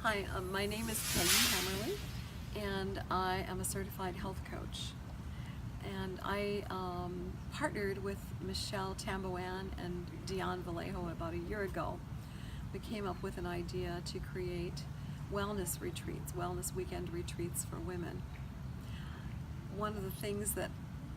Hi, my name is Peggy Hamerly, and I am a certified health coach. And I partnered with Michelle Tambaoan and Deane Vallejo about a year ago. We came up with an idea to create wellness retreats, wellness weekend retreats for women. One of the things that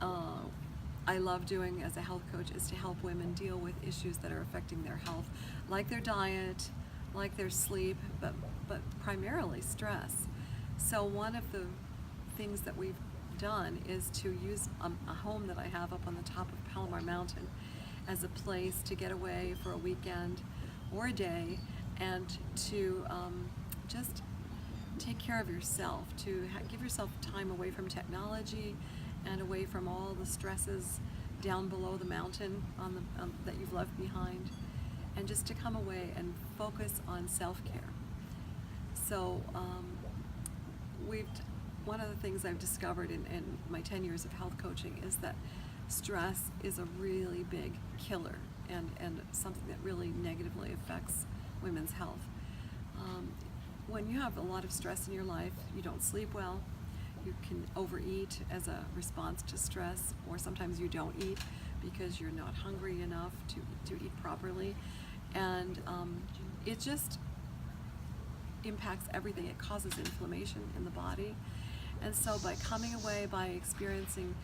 I love doing as a health coach is to help women deal with issues that are affecting their health, like their diet, like their sleep, but primarily stress. So one of the things that we've done is to use a home that I have up on the top of Palomar Mountain as a place to get away for a weekend or a day and to just take care of yourself, to give yourself time away from technology and away from all the stresses down below the mountain that you've left behind, and just to come away and focus on self-care. So one of the things I've discovered in my 10 years of health coaching is that stress is a really big killer and something that really negatively affects women's health. When you have a lot of stress in your life, you don't sleep well, you can overeat as a response to stress, or sometimes you don't eat because you're not hungry enough to eat properly, and it just impacts everything. It causes inflammation in the body. And so by coming away, by experiencing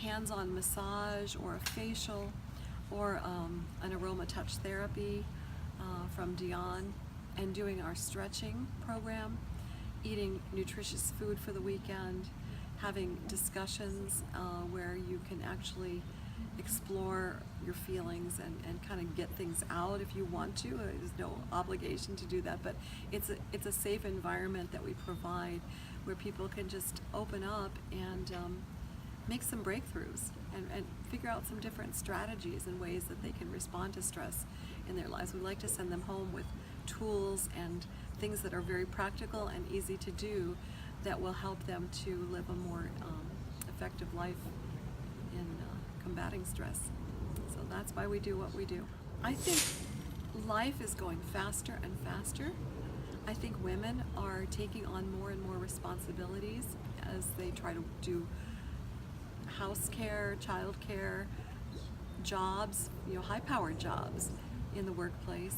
hands-on massage or a facial or an aroma touch therapy from Deane, and doing our stretching program, eating nutritious food for the weekend, having discussions where you can actually explore your feelings and kind of get things out if you want to. There's no obligation to do that, but it's a safe environment that we provide where people can just open up and make some breakthroughs and figure out some different strategies and ways that they can respond to stress in their lives. We like to send them home with tools and things that are very practical and easy to do that will help them to live a more effective life in combating stress. So that's why we do what we do. I think life is going faster and faster. I think women are taking on more and more responsibilities as they try to do house care, child care, jobs, high-powered jobs in the workplace,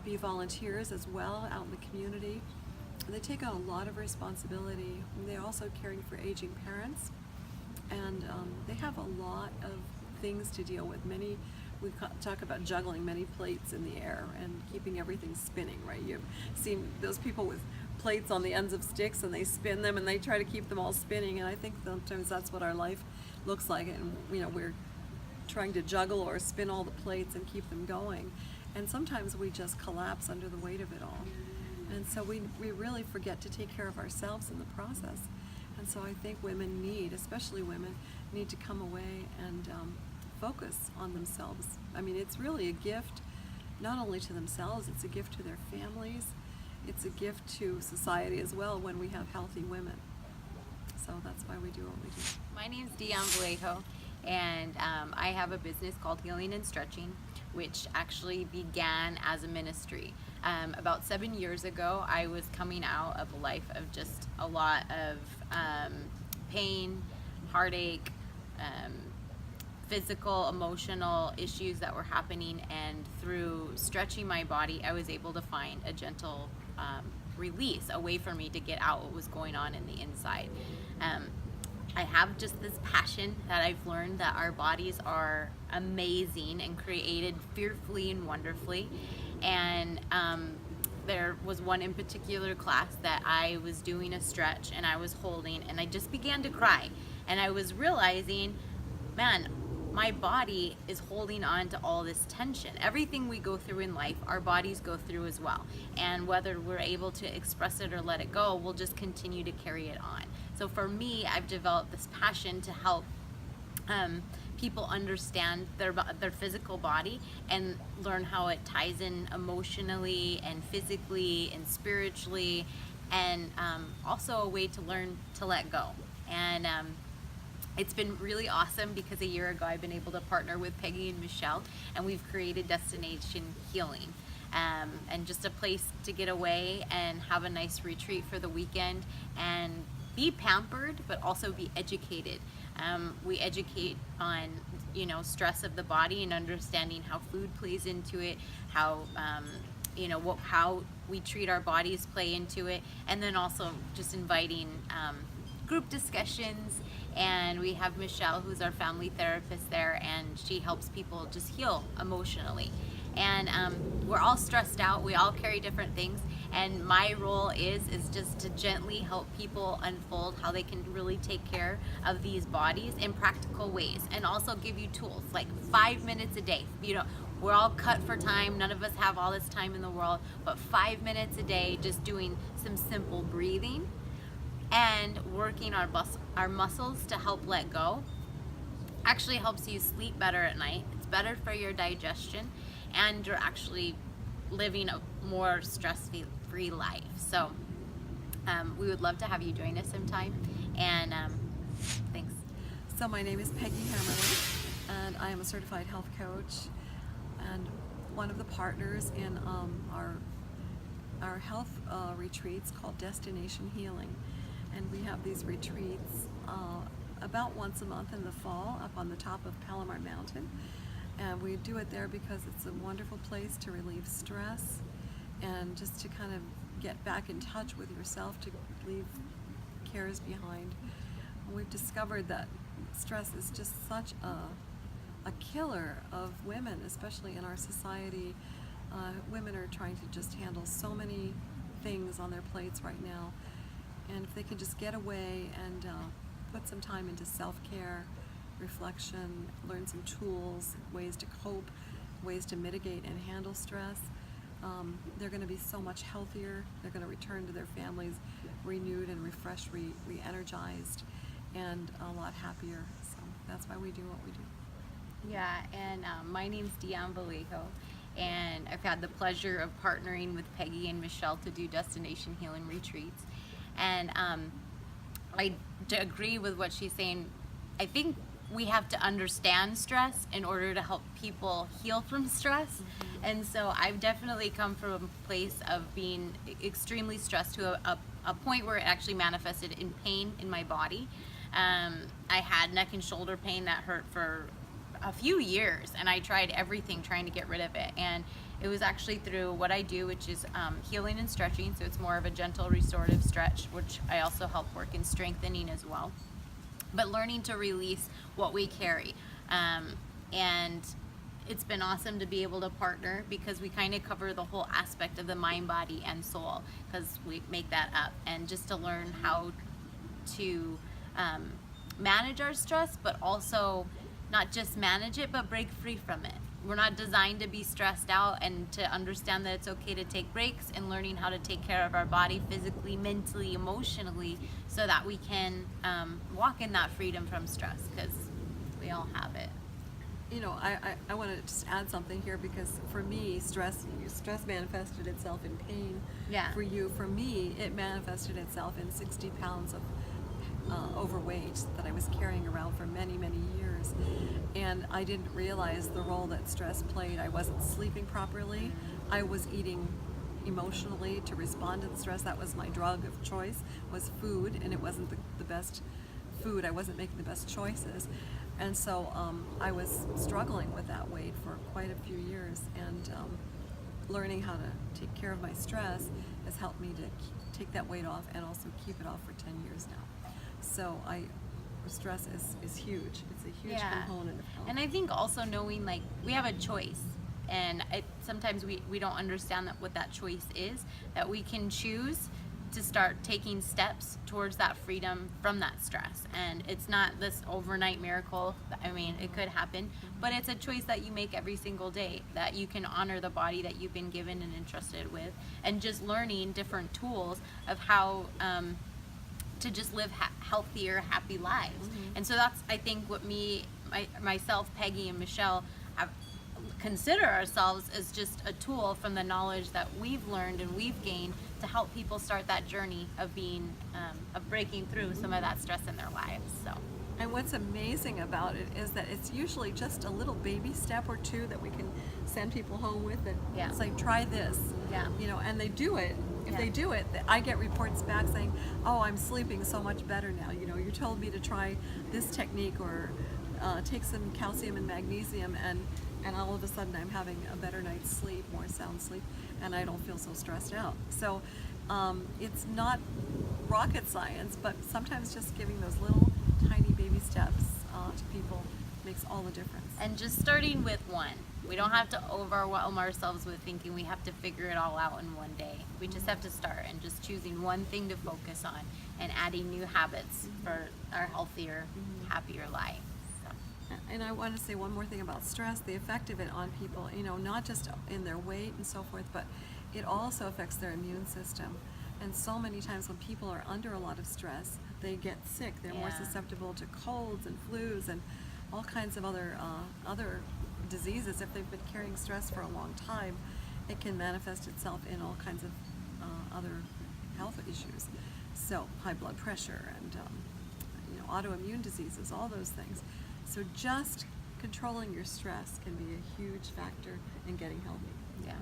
be volunteers as well out in the community. They take on a lot of responsibility. They're also caring for aging parents, and they have a lot of things to deal with. We talk about juggling many plates in the air and keeping everything spinning, right? You've seen those people with plates on the ends of sticks and they spin them and they try to keep them all spinning, and I think sometimes that's what our life looks like, and we're trying to juggle or spin all the plates and keep them going, and sometimes we just collapse under the weight of it all, and so we really forget to take care of ourselves in the process. And so I think especially women, need to come away and focus on themselves. I mean, it's really a gift, not only to themselves, it's a gift to their families, it's a gift to society as well when we have healthy women. So that's why we do what we do. My name's Deane Vallejo, and I have a business called Healing and Stretching, which actually began as a ministry. About 7 years ago, I was coming out of a life of just a lot of pain, heartache, physical, emotional issues that were happening, and through stretching my body, I was able to find a gentle release, a way for me to get out what was going on in the inside. I have just this passion that I've learned that our bodies are amazing and created fearfully and wonderfully. And there was one in particular class that I was doing a stretch and I was holding, and I just began to cry. And I was realizing, man, my body is holding on to all this tension. Everything we go through in life, our bodies go through as well. And whether we're able to express it or let it go, we'll just continue to carry it on. So for me, I've developed this passion to help people understand their physical body and learn how it ties in emotionally and physically and spiritually, and also a way to learn to let go. And it's been really awesome because a year ago I've been able to partner with Peggy and Michelle, and we've created Destination Healing. and just a place to get away and have a nice retreat for the weekend and be pampered, but also be educated. We educate on, you know, stress of the body and understanding how food plays into it, how you know, how we treat our bodies play into it, and then also just inviting group discussions. And we have Michelle, who's our family therapist there, and she helps people just heal emotionally. And we're all stressed out, we all carry different things, and my role is just to gently help people unfold how they can really take care of these bodies in practical ways, and also give you tools like 5 minutes a day. You know, we're all cut for time, none of us have all this time in the world, but 5 minutes a day just doing some simple breathing and working our muscles to help let go actually helps you sleep better at night. It's better for your digestion, and you're actually living a more stress-free life. So we would love to have you join us sometime, and thanks. So my name is Peggy Hamerly, and I am a certified health coach and one of the partners in our health retreats called Destination Healing. And we have these retreats about once a month in the fall up on the top of Palomar Mountain. And we do it there because it's a wonderful place to relieve stress and just to kind of get back in touch with yourself, to leave cares behind. And we've discovered that stress is just such a killer of women, especially in our society. Women are trying to just handle so many things on their plates right now. And if they can just get away and put some time into self-care, reflection, learn some tools, ways to cope, ways to mitigate and handle stress, they're going to be so much healthier. They're going to return to their families renewed and refreshed, re-energized, and a lot happier. So that's why we do what we do. Yeah, and my name's Deane Vallejo, and I've had the pleasure of partnering with Peggy and Michelle to do Destination Healing Retreats. And I agree with what she's saying. I think we have to understand stress in order to help people heal from stress. Mm-hmm. And so I've definitely come from a place of being extremely stressed to a point where it actually manifested in pain in my body. I had neck and shoulder pain that hurt for a few years, and I tried everything trying to get rid of it. And it was actually through what I do, which is healing and stretching. So it's more of a gentle restorative stretch, which I also help work in strengthening as well. But learning to release what we carry. And it's been awesome to be able to partner, because we kind of cover the whole aspect of the mind, body, and soul, because we make that up. And just to learn how to manage our stress, but also not just manage it, but break free from it. We're not designed to be stressed out, and to understand that it's okay to take breaks, and learning how to take care of our body physically, mentally, emotionally, so that we can walk in that freedom from stress, because we all have it. You know, I want to just add something here, because for me, stress manifested itself in pain. Yeah. For you, for me, it manifested itself in 60 pounds of overweight that I was carrying around for many, many years. And I didn't realize the role that stress played. I wasn't sleeping properly. I was eating emotionally to respond to the stress. That was my drug of choice, was food, and it wasn't the best food. I wasn't making the best choices. And so I was struggling with that weight for quite a few years, and learning how to take care of my stress has helped me to take that weight off, and also keep it off for 10 years now. So stress is huge. It's a huge component of health. And I think also knowing, like, we have a choice, and sometimes we don't understand what that choice is, that we can choose to start taking steps towards that freedom from that stress. And it's not this overnight miracle. I mean, it could happen, but it's a choice that you make every single day, that you can honor the body that you've been given and entrusted with, and just learning different tools of how to just live healthier, happy lives. Mm-hmm. And so that's, I think, what myself, Peggy, and Michelle consider ourselves as just a tool from the knowledge that we've learned and we've gained to help people start that journey of being, of breaking through some of that stress in their lives. So. And what's amazing about it is that it's usually just a little baby step or two that we can send people home with, and Yeah. it's like, try this. Yeah. You know, and they do it. If Yeah. they do it, I get reports back saying, oh, I'm sleeping so much better now. You know, you told me to try this technique, or take some calcium and magnesium, and all of a sudden I'm having a better night's sleep, more sound sleep, and I don't feel so stressed out. So it's not rocket science, but sometimes just giving those little tiny baby steps to people makes all the difference. And just starting with one. We don't have to overwhelm ourselves with thinking we have to figure it all out in one day. We just have to start, and just choosing one thing to focus on and adding new habits for our healthier, happier life. So. And I want to say one more thing about stress, the effect of it on people, you know, not just in their weight and so forth, but it also affects their immune system. And so many times when people are under a lot of stress, they get sick. They're more Yeah. susceptible to colds and flus and all kinds of other diseases. If they've been carrying stress for a long time, it can manifest itself in all kinds of other health issues. So high blood pressure and you know, autoimmune diseases, all those things. So just controlling your stress can be a huge factor in getting healthy. Yeah.